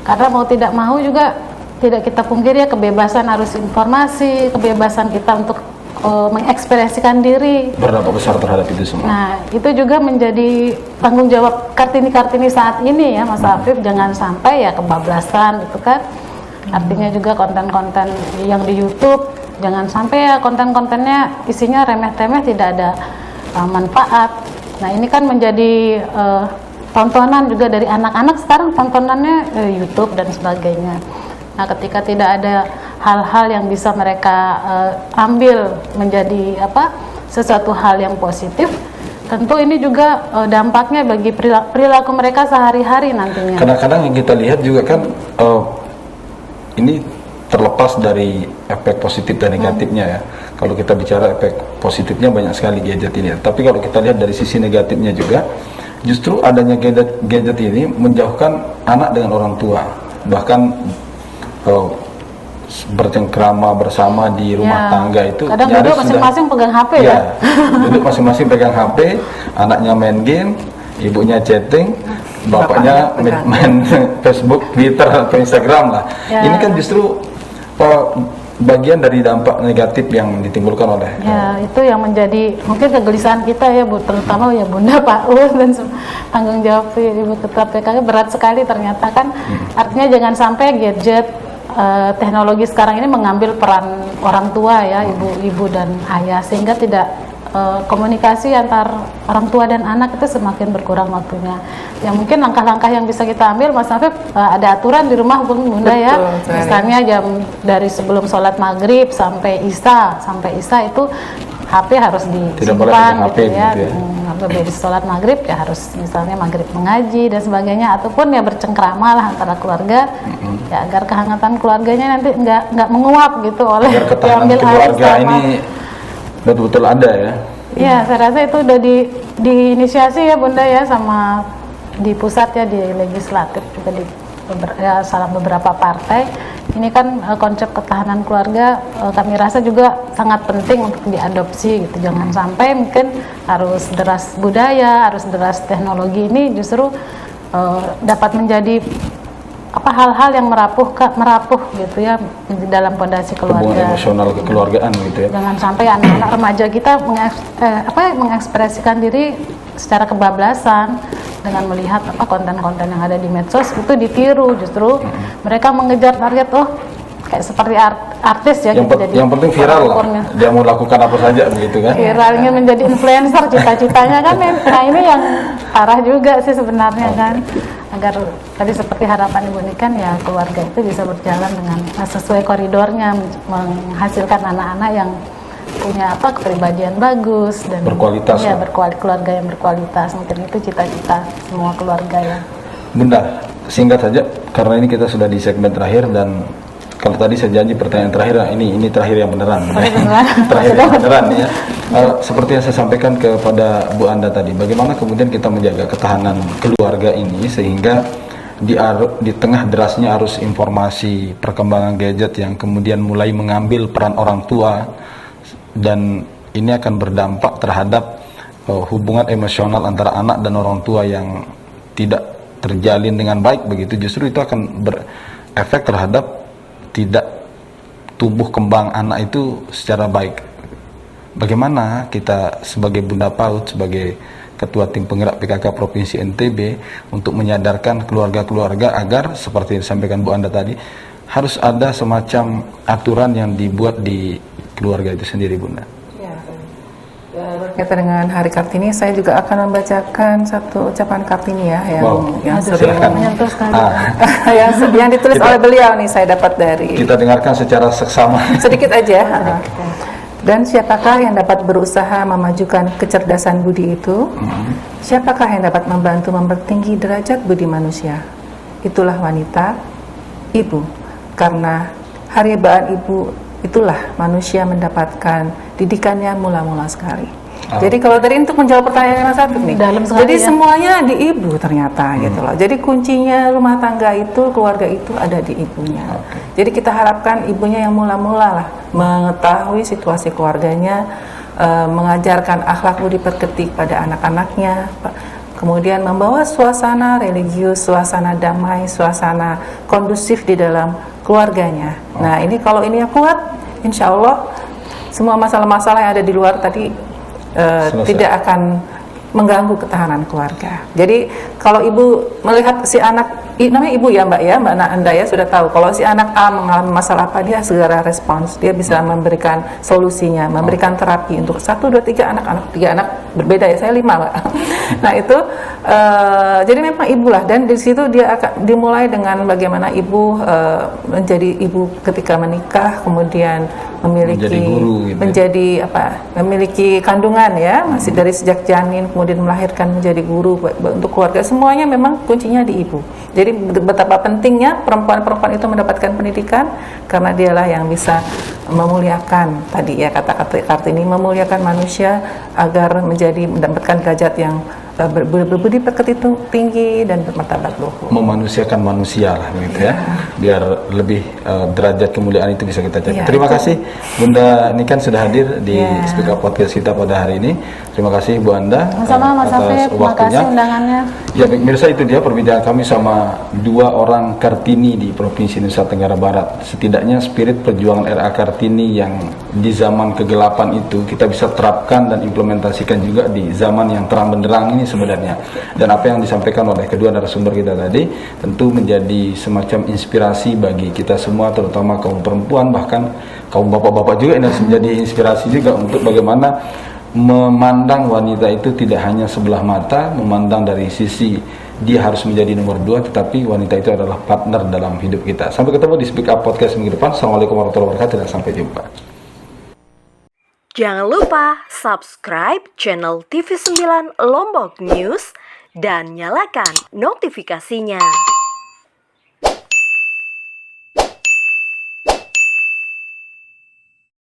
Karena mau tidak mau juga tidak kita pungkiri ya, kebebasan arus informasi, kebebasan kita untuk mengekspresikan diri berdampak besar terhadap itu semua. Nah, itu juga menjadi tanggung jawab Kartini saat ini ya Mas Afif, jangan sampai ya kebablasan gitu kan. Artinya juga konten-konten yang di YouTube jangan sampai ya konten-kontennya isinya remeh-temeh, tidak ada manfaat. Nah ini kan menjadi tontonan juga dari anak-anak sekarang, tontonannya YouTube dan sebagainya. Nah ketika tidak ada hal-hal yang bisa mereka ambil menjadi sesuatu hal yang positif, tentu ini juga dampaknya bagi perilaku mereka sehari-hari nantinya. Kadang-kadang yang kita lihat juga kan ini terlepas dari efek positif dan negatifnya ya. Kalau kita bicara efek positifnya banyak sekali gadget ini. Tapi kalau kita lihat dari sisi negatifnya juga, justru adanya gadget ini menjauhkan anak dengan orang tua. Bahkan bercengkrama bersama di rumah tangga itu kadang duduk masing-masing pegang HP ya. Duduk masing-masing pegang HP, anaknya main game, ibunya chatting, bapaknya main Facebook, Twitter, atau Instagram lah. Ini kan justru bagian dari dampak negatif yang ditimbulkan oleh itu yang menjadi mungkin kegelisahan kita ya Bu, terutama ya Bunda, Pak Uus dan tanggung jawab Ibu Ketua PKK berat sekali ternyata kan. Artinya jangan sampai gadget teknologi sekarang ini mengambil peran orang tua ya, ibu dan ayah, sehingga tidak komunikasi antar orang tua dan anak itu semakin berkurang waktunya. Ya mungkin langkah-langkah yang bisa kita ambil, Mas Nafif, ada aturan di rumah Bunda ya. Misalnya jam dari sebelum sholat maghrib sampai isya itu HP harus disimpan gitu ya. Habis sholat maghrib ya harus misalnya maghrib mengaji dan sebagainya, ataupun ya bercengkrama lah antara keluarga ya, agar kehangatan keluarganya nanti nggak menguap gitu oleh agar ketahanan keluarga ini betul-betul ada ya. Iya, saya rasa itu udah diinisiasi ya Bunda ya, sama di pusat ya, di legislatif juga di salah beberapa partai. Ini kan konsep ketahanan keluarga kami rasa juga sangat penting untuk diadopsi gitu. Jangan sampai mungkin harus deras budaya, harus deras teknologi ini justru dapat menjadi hal-hal yang merapuh gitu ya di dalam pondasi keluarga. Hubungan emosional kekeluargaan gitu ya. Jangan sampai anak-anak remaja kita mengekspresikan diri secara kebablasan dengan melihat konten-konten yang ada di medsos itu ditiru, justru mereka mengejar target kayak seperti artis ya yang, gitu. Jadi yang penting viral lah, dia mau lakukan apa saja begitu kan. Viralnya menjadi influencer cita-citanya kan. Nah ini yang parah juga sih sebenarnya kan. Agar tadi seperti harapan Ibu Nikan ya, keluarga itu bisa berjalan dengan sesuai koridornya, menghasilkan anak-anak yang punya kepribadian bagus dan berkualitas ya, keluarga yang berkualitas. Mungkin itu cita-cita semua keluarga ya. Bunda, singkat saja karena ini kita sudah di segmen terakhir, dan kalau tadi saya janji pertanyaan terakhir, ini terakhir yang beneran. Terakhir yang beneran ya. Seperti yang saya sampaikan kepada Bu Anda tadi, bagaimana kemudian kita menjaga ketahanan keluarga ini sehingga di tengah derasnya arus informasi perkembangan gadget yang kemudian mulai mengambil peran orang tua, dan ini akan berdampak terhadap hubungan emosional antara anak dan orang tua yang tidak terjalin dengan baik begitu, justru itu akan berefek terhadap tidak tumbuh kembang anak itu secara baik. Bagaimana kita sebagai Bunda PAUD, sebagai Ketua Tim Penggerak PKK Provinsi NTB untuk menyadarkan keluarga-keluarga agar seperti yang disampaikan Bu Anda tadi, harus ada semacam aturan yang dibuat di keluarga itu sendiri, Bunda. Berkaitan dengan Hari Kartini, saya juga akan membacakan satu ucapan Kartini ya, yang yang ditulis oleh beliau nih, saya dapat dari. Kita dengarkan secara seksama. Sedikit aja. Dan siapakah yang dapat berusaha memajukan kecerdasan budi itu? Siapakah yang dapat membantu mempertinggi derajat budi manusia? Itulah wanita, ibu. Karena haribaan ibu itulah manusia mendapatkan didikannya mula-mula sekali. Jadi kalau tadi untuk menjawab pertanyaan Mas Nafif nih, jadi semuanya di ibu ternyata gitu loh. Jadi kuncinya rumah tangga itu, keluarga itu ada di ibunya. Jadi kita harapkan ibunya yang mula-mula lah mengetahui situasi keluarganya, mengajarkan akhlak budi pekerti pada anak-anaknya, kemudian membawa suasana religius, suasana damai, suasana kondusif di dalam keluarganya. Nah ini kalau ini kuat, insya Allah semua masalah-masalah yang ada di luar tadi tidak akan mengganggu ketahanan keluarga. Jadi kalau ibu melihat si anak, namanya ibu ya Mbak Anda ya sudah tahu kalau si anak A mengalami masalah apa, dia segera respons, dia bisa memberikan solusinya, memberikan terapi untuk 1, 2, 3 anak 3 anak berbeda ya, saya 5 Mbak. Nah itu jadi memang ibulah, dan di situ dia akan dimulai dengan bagaimana ibu menjadi ibu ketika menikah, kemudian memiliki memiliki kandungan ya, masih dari sejak janin, kemudian melahirkan, menjadi guru untuk keluarga, semuanya memang kuncinya di ibu. Jadi betapa pentingnya perempuan-perempuan itu mendapatkan pendidikan, karena dialah yang bisa memuliakan tadi ya kata-kata Kartini, memuliakan manusia agar mendapatkan derajat yang berbudi pekerti tinggi dan bermartabat luhur. Memanusiakan manusia lah gitu ya, biar lebih derajat kemuliaan itu bisa kita capai. Ya, Terima kasih Bunda Niken sudah hadir di Speak Up Podcast kita pada hari ini. Terima kasih Bu Anda Sama-sama Mas Afif, terima kasih undangannya. Ya pemirsa, itu dia perbincangan kami sama dua orang Kartini di Provinsi Nusa Tenggara Barat. Setidaknya spirit perjuangan RA Kartini yang di zaman kegelapan itu kita bisa terapkan dan implementasikan juga di zaman yang terang benderang ini sebenarnya. Dan apa yang disampaikan oleh kedua narasumber kita tadi tentu menjadi semacam inspirasi bagi kita semua, terutama kaum perempuan, bahkan kaum bapak-bapak juga, ini harus menjadi inspirasi juga untuk bagaimana memandang wanita itu tidak hanya sebelah mata, memandang dari sisi dia harus menjadi nomor 2, tetapi wanita itu adalah partner dalam hidup kita. Sampai ketemu di Speak Up Podcast minggu depan. Assalamualaikum warahmatullahi wabarakatuh dan sampai jumpa. Jangan lupa subscribe channel TV9 Lombok News dan nyalakan notifikasinya.